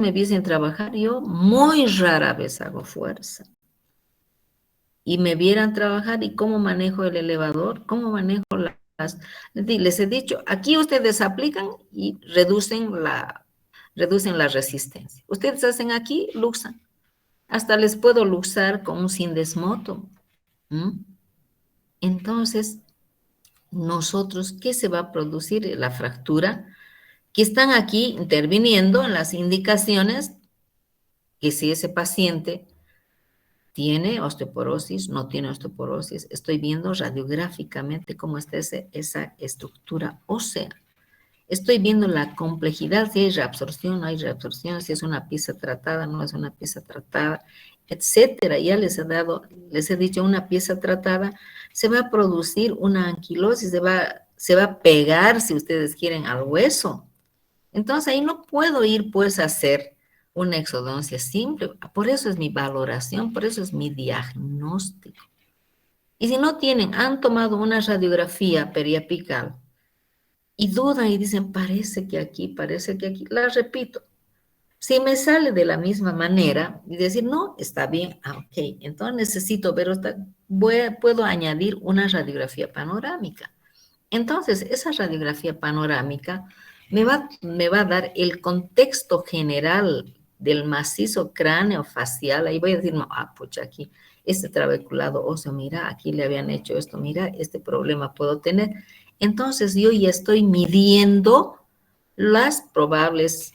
me viesen trabajar, yo muy rara vez hago fuerza. Y me vieran trabajar y cómo manejo el elevador, cómo manejo las... Les he dicho, aquí ustedes aplican y reducen la resistencia. Ustedes hacen aquí, luxan. Hasta les puedo luxar con un sindesmoto. Entonces, nosotros, ¿qué se va a producir? La fractura, que están aquí interviniendo en las indicaciones que si ese paciente tiene osteoporosis, no tiene osteoporosis, estoy viendo radiográficamente cómo está esa estructura ósea. Estoy viendo la complejidad, si hay reabsorción, no hay reabsorción, si es una pieza tratada, no es una pieza tratada, etcétera. Ya les he dicho, una pieza tratada se va a producir una anquilosis, se va a pegar, si ustedes quieren, al hueso. Entonces ahí no puedo ir pues a hacer una exodoncia simple. Por eso es mi valoración, por eso es mi diagnóstico. Y si no tienen, han tomado una radiografía periapical y dudan y dicen, parece que aquí, la repito. Si me sale de la misma manera y decir, no, está bien, ok, entonces necesito ver, puedo añadir una radiografía panorámica. Entonces, esa radiografía panorámica me va a dar el contexto general del macizo cráneo facial. Ahí voy a decir, no, pucha, aquí, este trabeculado óseo, mira, aquí le habían hecho esto, mira, este problema puedo tener. Entonces, yo ya estoy midiendo los probables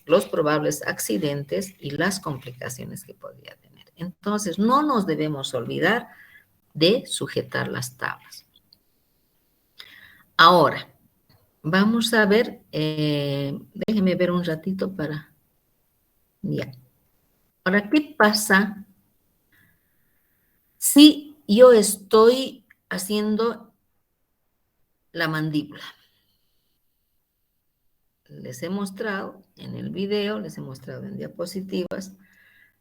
accidentes y las complicaciones que podría tener. Entonces, no nos debemos olvidar de sujetar las tablas. Ahora, vamos a ver, déjenme ver un ratito para... Ya. Ahora, ¿qué pasa si yo estoy haciendo la mandíbula? Les he mostrado en el video, les he mostrado en diapositivas,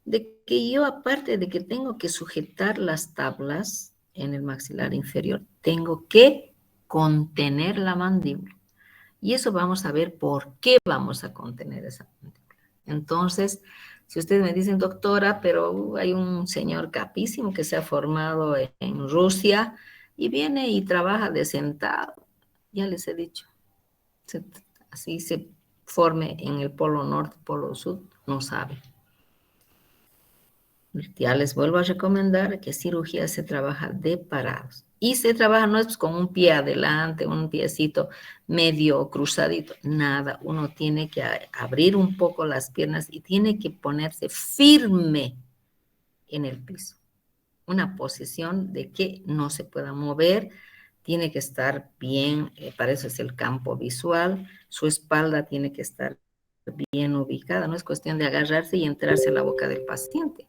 de que yo, aparte de que tengo que sujetar las tablas en el maxilar inferior, tengo que contener la mandíbula. Y eso vamos a ver por qué vamos a contener esa mandíbula. Entonces, si ustedes me dicen, doctora, pero hay un señor capísimo que se ha formado en Rusia y viene y trabaja de sentado, ya les he dicho, así se forme en el polo norte, polo sur, no sabe. Ya les vuelvo a recomendar que cirugía se trabaja de parados. Y se trabaja no es con un pie adelante, un piecito medio cruzadito, nada. Uno tiene que abrir un poco las piernas y tiene que ponerse firme en el piso. Una posición de que no se pueda mover, tiene que estar bien, para eso es el campo visual, su espalda tiene que estar bien ubicada, no es cuestión de agarrarse y entrarse a la boca del paciente.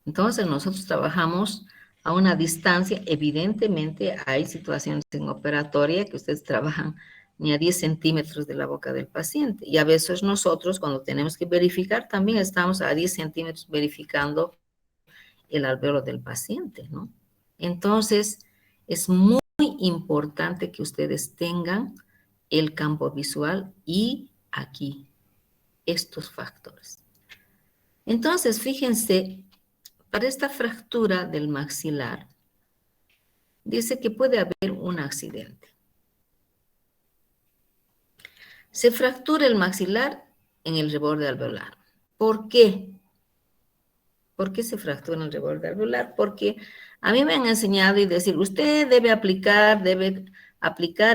Entonces nosotros trabajamos a una distancia, evidentemente hay situaciones en operatoria que ustedes trabajan ni a 10 centímetros de la boca del paciente y a veces nosotros cuando tenemos que verificar también estamos a 10 centímetros verificando el alveolo del paciente, ¿no? Entonces es muy importante que ustedes tengan el campo visual y aquí estos factores. Entonces fíjense, para esta fractura del maxilar, dice que puede haber un accidente. Se fractura el maxilar en el reborde alveolar. ¿Por qué? ¿Por qué se fractura en el reborde alveolar? Porque a mí me han enseñado y decir, usted debe aplicar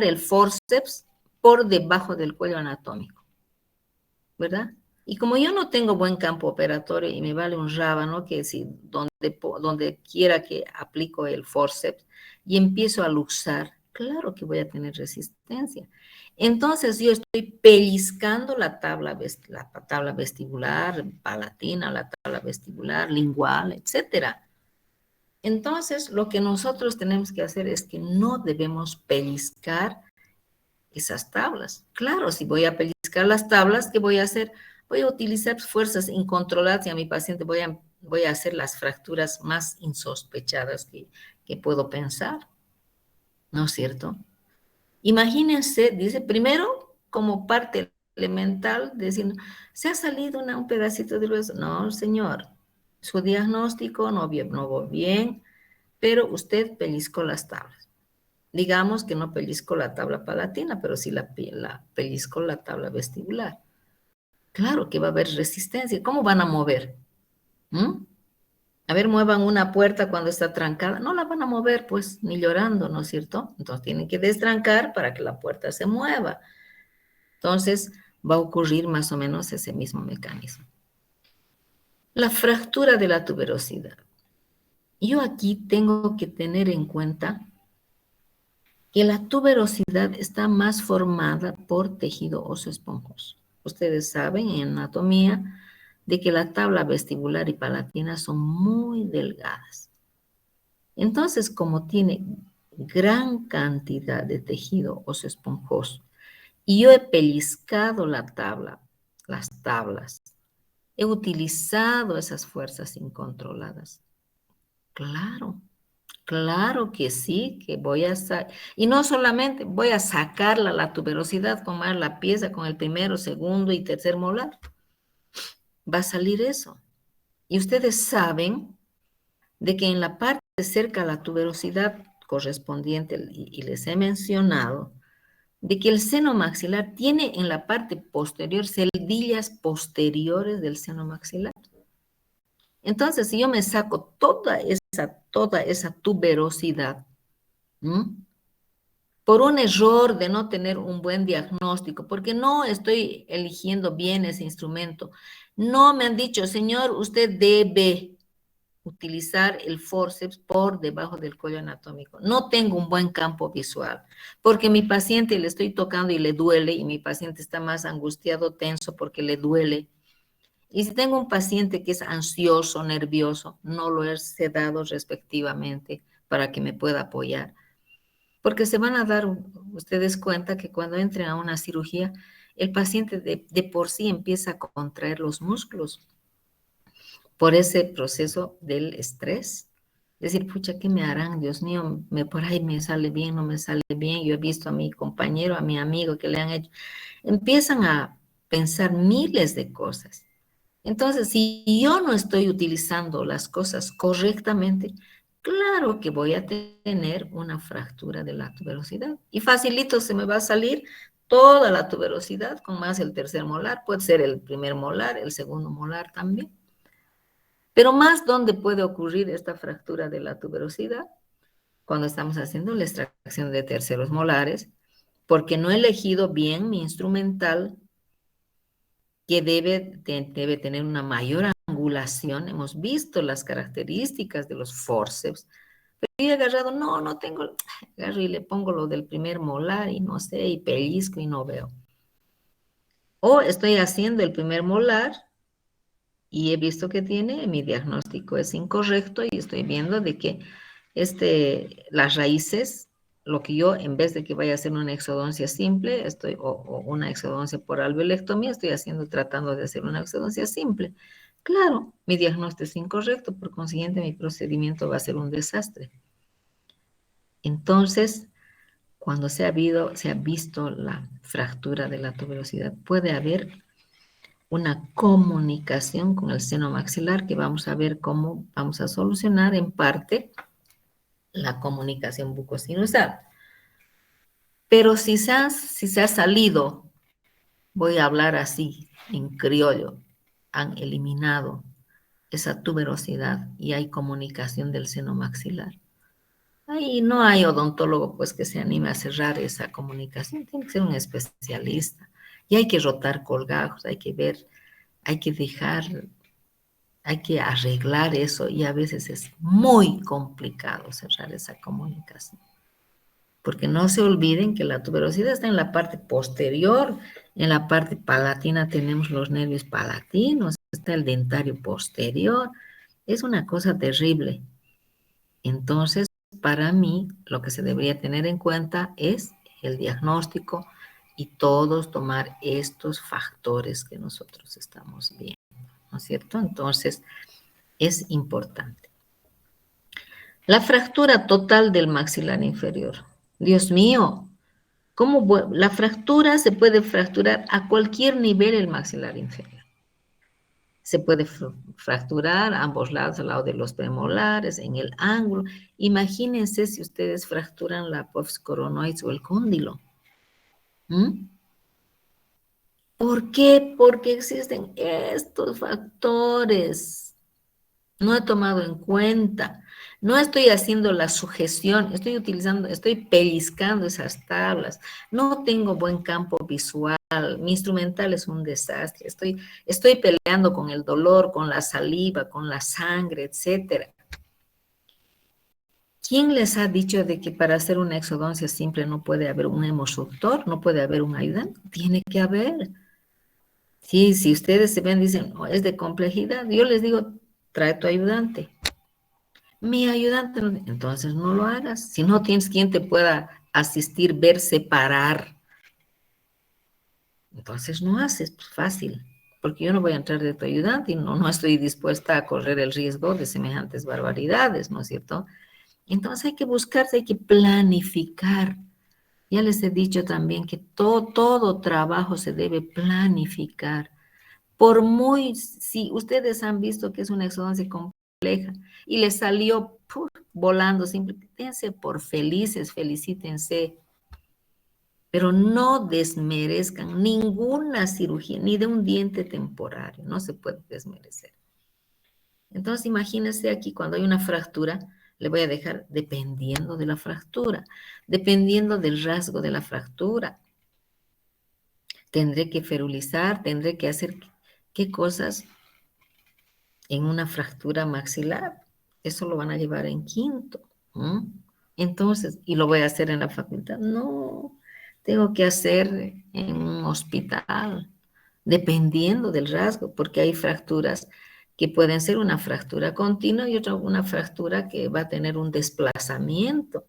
el forceps por debajo del cuello anatómico, ¿verdad? Y como yo no tengo buen campo operatorio y me vale un rábano, que si donde quiera que aplico el forceps y empiezo a luxar, claro que voy a tener resistencia. Entonces yo estoy pellizcando la tabla vestibular, palatina, la tabla vestibular, lingual, etcétera. Entonces lo que nosotros tenemos que hacer es que no debemos pellizcar esas tablas. Claro, si voy a pellizcar las tablas, ¿qué voy a hacer? Voy a utilizar fuerzas incontroladas y a mi paciente voy a hacer las fracturas más insospechadas que puedo pensar. ¿No es cierto? Imagínense, dice, primero, como parte elemental, diciendo, se ha salido un pedacito de hueso. No, señor, su diagnóstico no va bien, pero usted pellizcó las tablas. Digamos que no pellizcó la tabla palatina, pero sí la pellizcó la tabla vestibular. Claro que va a haber resistencia. ¿Cómo van a mover? ¿Mm? A ver, muevan una puerta cuando está trancada. No la van a mover, pues, ni llorando, ¿no es cierto? Entonces tienen que destrancar para que la puerta se mueva. Entonces va a ocurrir más o menos ese mismo mecanismo. La fractura de la tuberosidad. Yo aquí tengo que tener en cuenta que la tuberosidad está más formada por tejido óseo esponjoso. Ustedes saben en anatomía de que la tabla vestibular y palatina son muy delgadas. Entonces, como tiene gran cantidad de tejido óseo esponjoso y yo he pellizcado las tablas, he utilizado esas fuerzas incontroladas. Claro, claro que sí, que voy a sacar, y no solamente voy a sacarla la tuberosidad, tomar la pieza con el primero, segundo y tercer molar. Va a salir eso. Y ustedes saben de que en la parte cerca a la tuberosidad correspondiente, y les he mencionado, de que el seno maxilar tiene en la parte posterior celdillas posteriores del seno maxilar. Entonces, si yo me saco toda esa tuberosidad, ¿m? Por un error de no tener un buen diagnóstico, porque no estoy eligiendo bien ese instrumento, no me han dicho, señor, usted debe utilizar el forceps por debajo del cuello anatómico. No tengo un buen campo visual, porque mi paciente le estoy tocando y le duele, y mi paciente está más angustiado, tenso, porque le duele. Y si tengo un paciente que es ansioso, nervioso, no lo he sedado respectivamente para que me pueda apoyar. Porque se van a dar ustedes cuenta que cuando entren a una cirugía, el paciente de por sí empieza a contraer los músculos por ese proceso del estrés. Decir, pucha, ¿qué me harán? Dios mío, por ahí me sale bien, no me sale bien. Yo he visto a mi compañero, a mi amigo que le han hecho. Empiezan a pensar miles de cosas. Entonces, si yo no estoy utilizando las cosas correctamente, claro que voy a tener una fractura de la tuberosidad. Y facilito se me va a salir toda la tuberosidad con más el tercer molar. Puede ser el primer molar, el segundo molar también. Pero más, ¿dónde puede ocurrir esta fractura de la tuberosidad? Cuando estamos haciendo la extracción de terceros molares, porque no he elegido bien mi instrumental, que debe tener una mayor angulación. Hemos visto las características de los forceps, pero yo he agarrado, no tengo, agarro y le pongo lo del primer molar y no sé, y pellizco y no veo. O estoy haciendo el primer molar y he visto que mi diagnóstico es incorrecto y estoy viendo de que las raíces, lo que yo, en vez de que vaya a hacer una exodoncia simple, o una exodoncia por alveolectomía, tratando de hacer una exodoncia simple. Claro, mi diagnóstico es incorrecto, por consiguiente mi procedimiento va a ser un desastre. Entonces, cuando se ha visto la fractura de la tuberosidad, puede haber una comunicación con el seno maxilar que vamos a ver cómo vamos a solucionar en parte la comunicación bucosinusal. Pero si se ha salido, voy a hablar así, en criollo, han eliminado esa tuberosidad y hay comunicación del seno maxilar. Ahí no hay odontólogo pues que se anime a cerrar esa comunicación, tiene que ser un especialista. Y hay que rotar colgajos, hay que ver, hay que dejar, hay que arreglar eso y a veces es muy complicado cerrar esa comunicación. Porque no se olviden que la tuberosidad está en la parte posterior, en la parte palatina tenemos los nervios palatinos, está el dentario posterior, es una cosa terrible. Entonces, para mí, lo que se debería tener en cuenta es el diagnóstico y todos tomar estos factores que nosotros estamos viendo, ¿no es cierto? Entonces, es importante. La fractura total del maxilar inferior. Dios mío, La fractura se puede fracturar a cualquier nivel el maxilar inferior. Se puede fracturar a ambos lados, al lado de los premolares, en el ángulo. Imagínense si ustedes fracturan la apófisis coronoides o el cóndilo. ¿Mm? ¿Por qué? Porque existen estos factores. No he tomado en cuenta. No estoy haciendo la sujeción, estoy pellizcando esas tablas. No tengo buen campo visual. Mi instrumental es un desastre. Estoy peleando con el dolor, con la saliva, con la sangre, etcétera. ¿Quién les ha dicho de que para hacer una exodoncia simple no puede haber un hemosuctor, no puede haber un ayudante? Tiene que haber. Sí, si ustedes se ven, dicen, oh, es de complejidad, yo les digo, trae tu ayudante. Mi ayudante, entonces no lo hagas. Si no tienes quien te pueda asistir, ver, separar, entonces no haces, pues fácil. Porque yo no voy a entrar de tu ayudante y no estoy dispuesta a correr el riesgo de semejantes barbaridades, ¿no es cierto? Entonces hay que buscarse, hay que planificar. Ya les he dicho también que todo trabajo se debe planificar. Si ustedes han visto que es una exodoncia compleja y les salió volando, simplemente por felices, felicítense, pero no desmerezcan ninguna cirugía, ni de un diente temporario, no se puede desmerecer. Entonces, imagínense aquí cuando hay una fractura, le voy a dejar dependiendo de la fractura, dependiendo del rasgo de la fractura. Tendré que ferulizar, tendré que hacer qué cosas en una fractura maxilar. Eso lo van a llevar en quinto. ¿No? Entonces, ¿y lo voy a hacer en la facultad? No, tengo que hacer en un hospital, dependiendo del rasgo, porque hay fracturas que pueden ser una fractura continua y otra una fractura que va a tener un desplazamiento.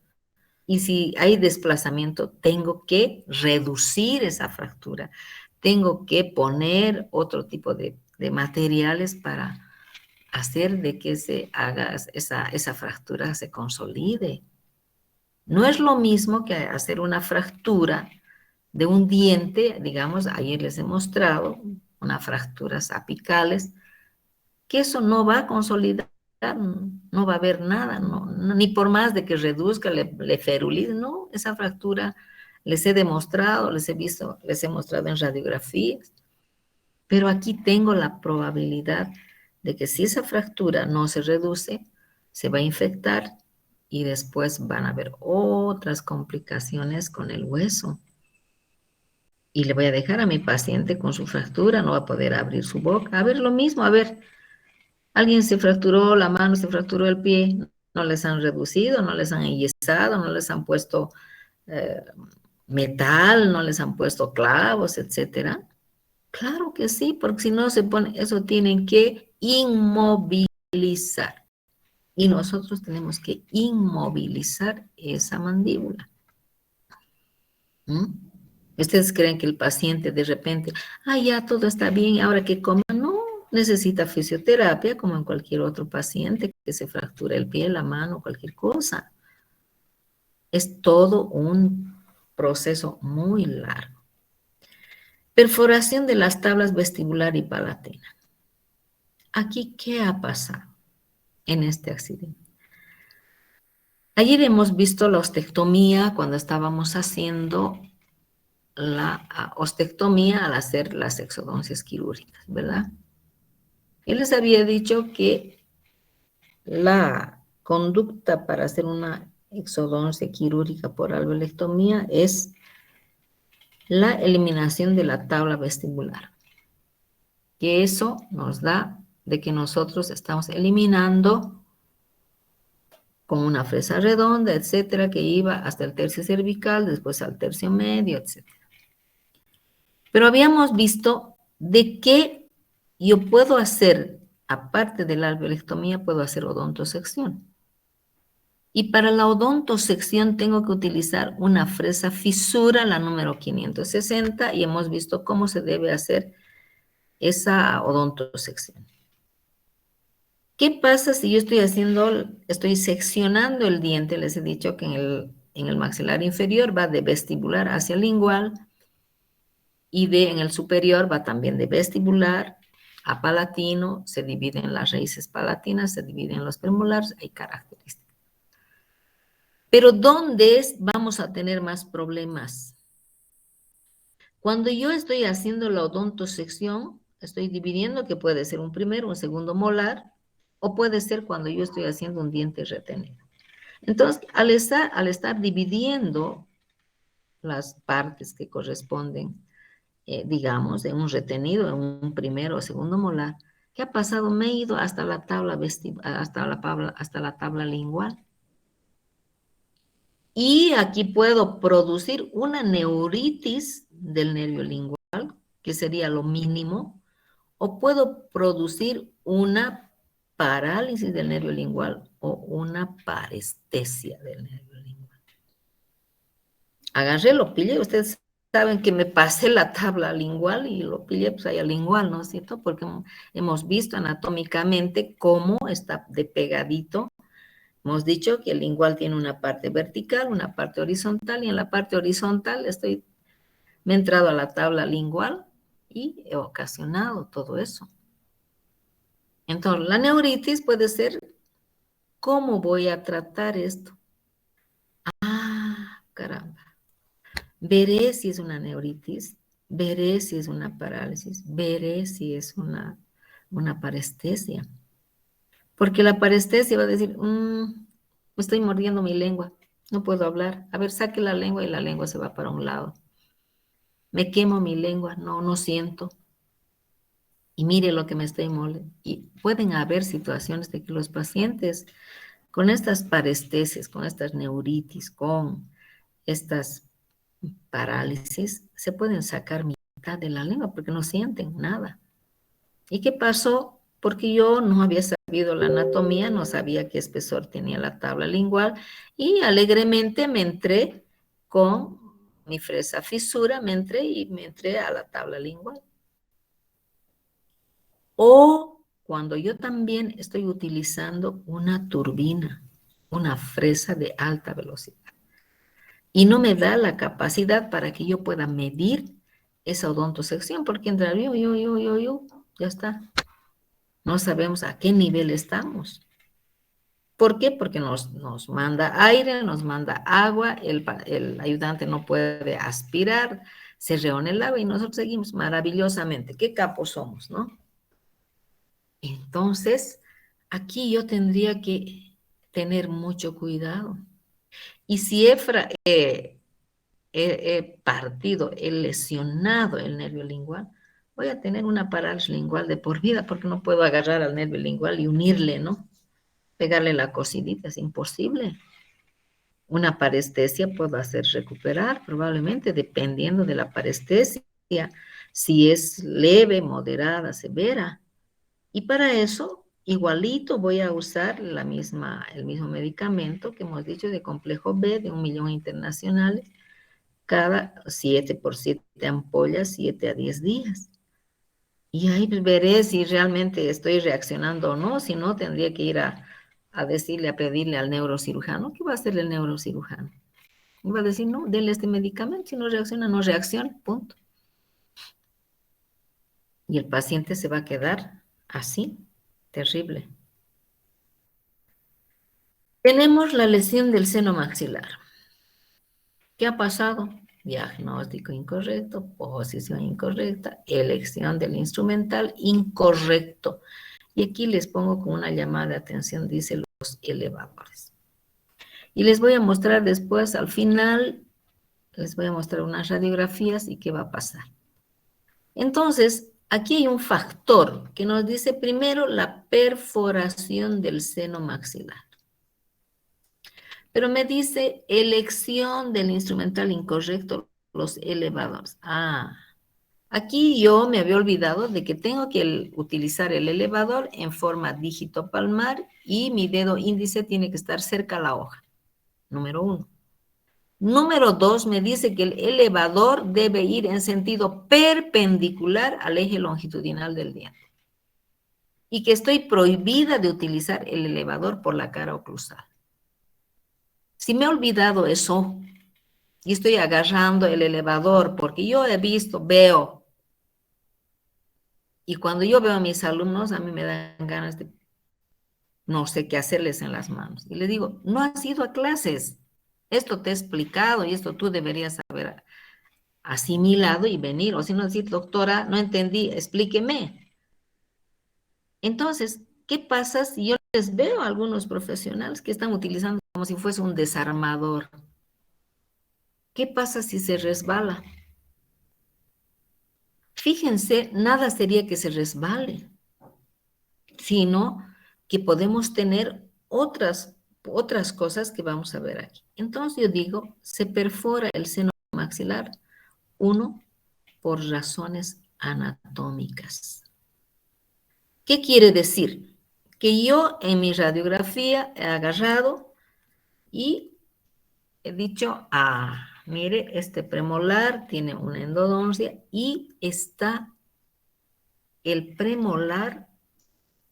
Y si hay desplazamiento, tengo que reducir esa fractura. Tengo que poner otro tipo de materiales para hacer de que se haga esa fractura se consolide. No es lo mismo que hacer una fractura de un diente, digamos, ayer les he mostrado, unas fracturas apicales, que eso no va a consolidar, no va a haber nada, ni por más de que reduzca, le ferulice, no, esa fractura les he demostrado, les he mostrado en radiografías, pero aquí tengo la probabilidad de que si esa fractura no se reduce, se va a infectar y después van a haber otras complicaciones con el hueso. Y le voy a dejar a mi paciente con su fractura, no va a poder abrir su boca. A ver, lo mismo, a ver, alguien se fracturó la mano, se fracturó el pie, no les han reducido, no les han enyesado, no les han puesto eh, metal, no les han puesto clavos, etcétera. Claro que sí, porque si no se pone, eso tienen que inmovilizar. Y nosotros tenemos que inmovilizar esa mandíbula. ¿Mm? ¿Ustedes creen que el paciente de repente, ya todo está bien, ahora que coma? No, necesita fisioterapia como en cualquier otro paciente que se fractura el pie, la mano, cualquier cosa. Es todo un proceso muy largo. Perforación de las tablas vestibular y palatina. Aquí, ¿qué ha pasado en este accidente? Ayer hemos visto la ostectomía cuando estábamos haciendo la ostectomía al hacer las exodoncias quirúrgicas, ¿verdad? Él les había dicho que la conducta para hacer una exodoncia quirúrgica por alveolectomía es la eliminación de la tabla vestibular, que eso nos da de que nosotros estamos eliminando con una fresa redonda, etcétera, que iba hasta el tercio cervical, después al tercio medio, etcétera. Pero habíamos visto de qué yo puedo hacer, aparte de la alveolectomía, puedo hacer odontosección. Y para la odontosección tengo que utilizar una fresa fisura, la número 560, y hemos visto cómo se debe hacer esa odontosección. ¿Qué pasa si yo estoy seccionando el diente? Les he dicho que en el maxilar inferior va de vestibular hacia lingual y en el superior va también de vestibular a palatino, se divide en las raíces palatinas, se divide en los premolares, hay características. Pero ¿dónde vamos a tener más problemas? Cuando yo estoy haciendo la odontosección, estoy dividiendo que puede ser un primero, un segundo molar, o puede ser cuando yo estoy haciendo un diente retenido. Entonces, al estar dividiendo las partes que corresponden, digamos, de un retenido, en un primero o segundo molar, ¿qué ha pasado? Me he ido hasta la tabla hasta la tabla lingual. Y aquí puedo producir una neuritis del nervio lingual, que sería lo mínimo, o puedo producir una parálisis del nervio lingual o una parestesia del nervio lingual. Agarré, lo pillé, ustedes saben que me pasé la tabla lingual y lo pillé pues allá lingual, ¿no es cierto? Porque hemos visto anatómicamente cómo está de pegadito. Hemos dicho que el lingual tiene una parte vertical, una parte horizontal, y en la parte horizontal me he entrado a la tabla lingual y he ocasionado todo eso. Entonces, la neuritis puede ser, ¿cómo voy a tratar esto? Ah, caramba. Veré si es una neuritis, veré si es una parálisis, veré si es una parestesia. Porque la parestesia va a decir, me estoy mordiendo mi lengua, no puedo hablar. A ver, saque la lengua y la lengua se va para un lado. Me quemo mi lengua, no siento. Y mire lo que me estoy moliendo. Y pueden haber situaciones de que los pacientes con estas parestesias, con estas neuritis, con estas parálisis, se pueden sacar mitad de la lengua porque no sienten nada. ¿Y qué pasó? Porque yo no había sabido la anatomía, no sabía qué espesor tenía la tabla lingual y alegremente me entré con mi fresa fisura, me entré a la tabla lingual. O cuando yo también estoy utilizando una turbina, una fresa de alta velocidad, y no me da la capacidad para que yo pueda medir esa odontosección, porque entra ya está. No sabemos a qué nivel estamos. ¿Por qué? Porque nos manda aire, nos manda agua, el ayudante no puede aspirar, se reúne el agua y nosotros seguimos maravillosamente. ¿Qué capos somos, no? Entonces, aquí yo tendría que tener mucho cuidado. Y si he partido, he lesionado el nervio lingual, voy a tener una parálisis lingual de por vida porque no puedo agarrar al nervio lingual y unirle, ¿no? Pegarle la cosidita, es imposible. Una parestesia puedo hacer recuperar, probablemente, dependiendo de la parestesia, si es leve, moderada, severa. Y para eso, igualito voy a usar el mismo medicamento que hemos dicho de complejo B de 1 millón internacionales, cada 7 por 7 ampollas, 7 a 10 días. Y ahí veré si realmente estoy reaccionando o no, si no, tendría que ir a decirle, a pedirle al neurocirujano. ¿Qué va a hacer el neurocirujano? Y va a decir, no, denle este medicamento, si no reacciona, no reacciona, punto. Y el paciente se va a quedar así, terrible. Tenemos la lesión del seno maxilar. ¿Qué ha pasado? Diagnóstico incorrecto, posición incorrecta, elección del instrumental incorrecto. Y aquí les pongo con una llamada de atención, dice los elevadores. Y les voy a mostrar después, al final, les voy a mostrar unas radiografías y qué va a pasar. Entonces, aquí hay un factor que nos dice primero la perforación del seno maxilar. Pero me dice elección del instrumental incorrecto, los elevadores. Aquí yo me había olvidado de que tengo que utilizar el elevador en forma dígito palmar y mi dedo índice tiene que estar cerca a la hoja. Número 1. Número 2, me dice que el elevador debe ir en sentido perpendicular al eje longitudinal del diente. Y que estoy prohibida de utilizar el elevador por la cara oclusal. Si me he olvidado eso y estoy agarrando el elevador porque yo he visto, veo, y cuando yo veo a mis alumnos, a mí me dan ganas de no sé qué hacerles en las manos. Y le digo, no has ido a clases. Esto te he explicado y esto tú deberías haber asimilado y venir. O si no decir, doctora, no entendí, explíqueme. Entonces, ¿qué pasa si yo les veo a algunos profesionales que están utilizando como si fuese un desarmador? ¿Qué pasa si se resbala? Fíjense, nada sería que se resbale, sino que podemos tener otras cosas que vamos a ver aquí. Entonces yo digo, se perfora el seno maxilar, uno, por razones anatómicas. ¿Qué quiere decir? Que yo en mi radiografía he agarrado y he dicho, mire, este premolar tiene una endodoncia y está el premolar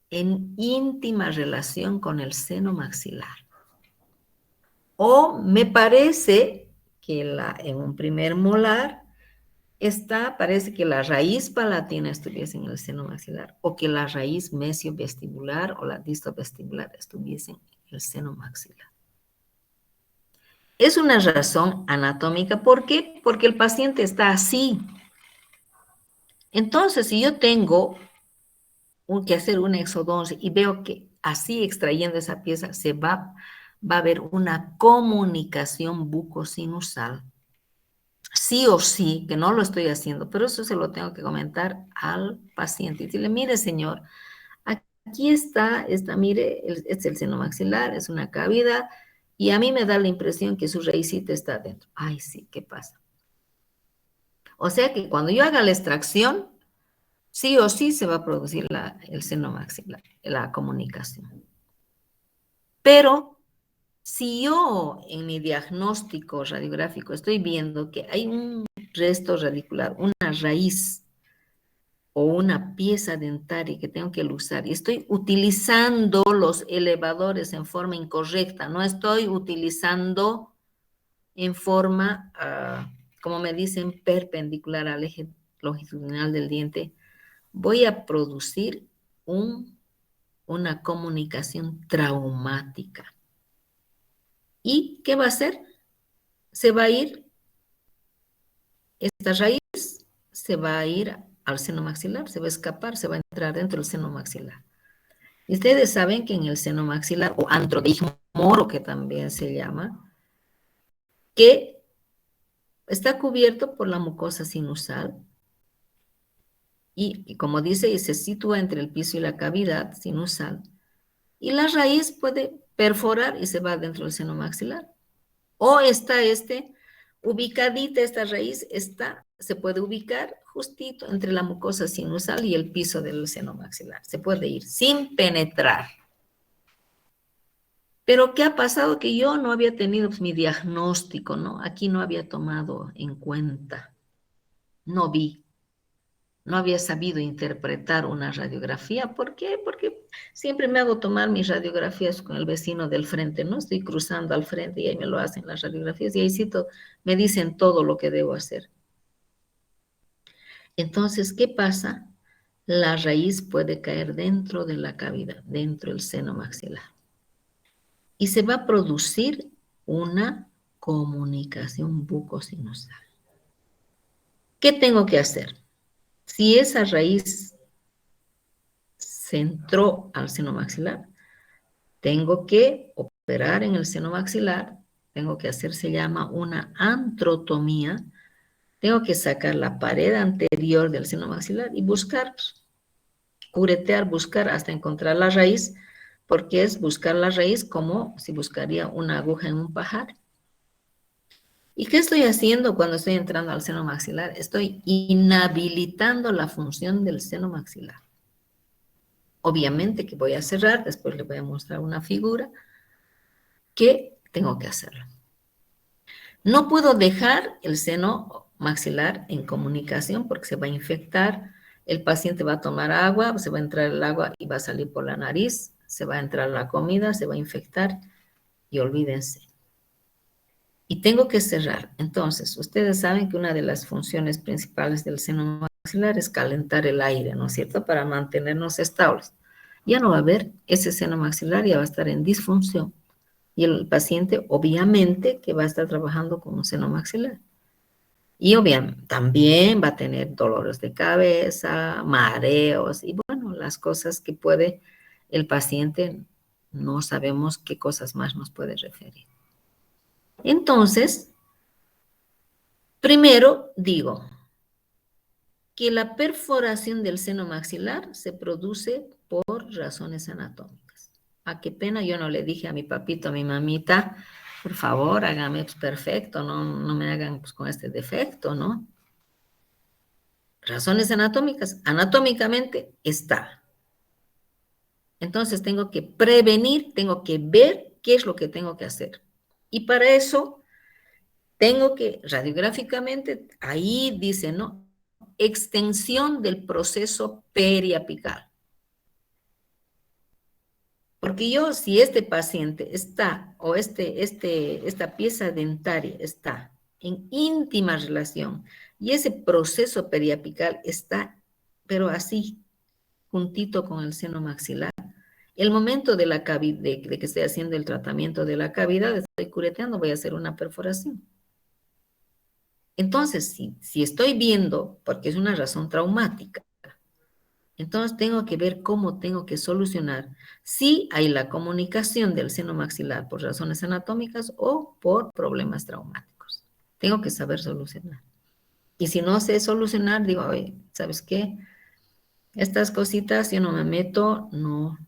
en íntima relación con el seno maxilar. O me parece que en un primer molar parece que la raíz palatina estuviese en el seno maxilar o que la raíz mesiovestibular o la distovestibular estuviese en el seno maxilar. Es una razón anatómica. ¿Por qué? Porque el paciente está así. Entonces, si yo tengo que hacer una exodoncia y veo que así extrayendo esa pieza va a haber una comunicación bucosinusal. Sí o sí, que no lo estoy haciendo, pero eso se lo tengo que comentar al paciente. Y decirle, mire señor, aquí mire, este es el seno maxilar, es una cavidad, y a mí me da la impresión que su raícita está adentro. Ay, sí, ¿qué pasa? O sea que cuando yo haga la extracción, sí o sí se va a producir el seno maxilar, la comunicación. Pero si yo en mi diagnóstico radiográfico estoy viendo que hay un resto radicular, una raíz o una pieza dentaria que tengo que usar y estoy utilizando los elevadores en forma incorrecta, no estoy utilizando en forma, como me dicen, perpendicular al eje longitudinal del diente, voy a producir una comunicación traumática. ¿Y qué va a hacer? Se va a ir, esta raíz se va a ir al seno maxilar, se va a escapar, se va a entrar dentro del seno maxilar. Y ustedes saben que en el seno maxilar, o antrodigmo moro, que también se llama, que está cubierto por la mucosa sinusal, y como dice, y se sitúa entre el piso y la cavidad sinusal, y la raíz puede perforar y se va dentro del seno maxilar. O está ubicadita esta raíz, se puede ubicar justito entre la mucosa sinusal y el piso del seno maxilar. Se puede ir sin penetrar. Pero ¿qué ha pasado? Que yo no había tenido mi diagnóstico, ¿no? Aquí no había tomado en cuenta, no vi, no había sabido interpretar una radiografía. ¿Por qué? Porque siempre me hago tomar mis radiografías con el vecino del frente, ¿no? Estoy cruzando al frente y ahí me lo hacen las radiografías y ahí sí me dicen todo lo que debo hacer. Entonces, ¿qué pasa? La raíz puede caer dentro de la cavidad, dentro del seno maxilar. Y se va a producir una comunicación bucosinusal. ¿Qué tengo que hacer? Si esa raíz se entró al seno maxilar, tengo que operar en el seno maxilar, tengo que hacer, se llama una antrotomía, tengo que sacar la pared anterior del seno maxilar y buscar, curetear, buscar hasta encontrar la raíz, porque es buscar la raíz como si buscaría una aguja en un pajar. ¿Y qué estoy haciendo cuando estoy entrando al seno maxilar? Estoy inhabilitando la función del seno maxilar. Obviamente que voy a cerrar, después le voy a mostrar una figura que tengo que hacerlo. No puedo dejar el seno maxilar en comunicación porque se va a infectar, el paciente va a tomar agua, se va a entrar el agua y va a salir por la nariz, se va a entrar la comida, se va a infectar y olvídense. y tengo que cerrar. Entonces, ustedes saben que una de las funciones principales del seno maxilar es calentar el aire, ¿no es cierto?, para mantenernos estables. Ya no va a haber ese seno maxilar, ya va a estar en disfunción. Y el paciente, obviamente, que va a estar trabajando con un seno maxilar. Y obviamente también va a tener dolores de cabeza, mareos y bueno, las cosas que puede el paciente, no sabemos qué cosas más nos puede referir. Entonces, primero digo que la perforación del seno maxilar se produce por razones anatómicas. A qué pena yo no le dije a mi papito, a mi mamita, por favor, hágame pues, perfecto, no me hagan pues, con este defecto, ¿no? Razones anatómicas, anatómicamente está. Entonces tengo que prevenir, tengo que ver qué es lo que tengo que hacer. Y para eso tengo que radiográficamente, ahí dice, ¿no? Extensión del proceso periapical. Porque yo, si este paciente está, o esta pieza dentaria está en íntima relación, y ese proceso periapical está, pero así, juntito con el seno maxilar, el momento de la cavidad, de que estoy haciendo el tratamiento de la cavidad, estoy cureteando, voy a hacer una perforación. Entonces, si estoy viendo, porque es una razón traumática, entonces tengo que ver cómo tengo que solucionar si hay la comunicación del seno maxilar por razones anatómicas o por problemas traumáticos. Tengo que saber solucionar. Y si no sé solucionar, digo, oye, ¿sabes qué? Estas cositas yo no me meto, no,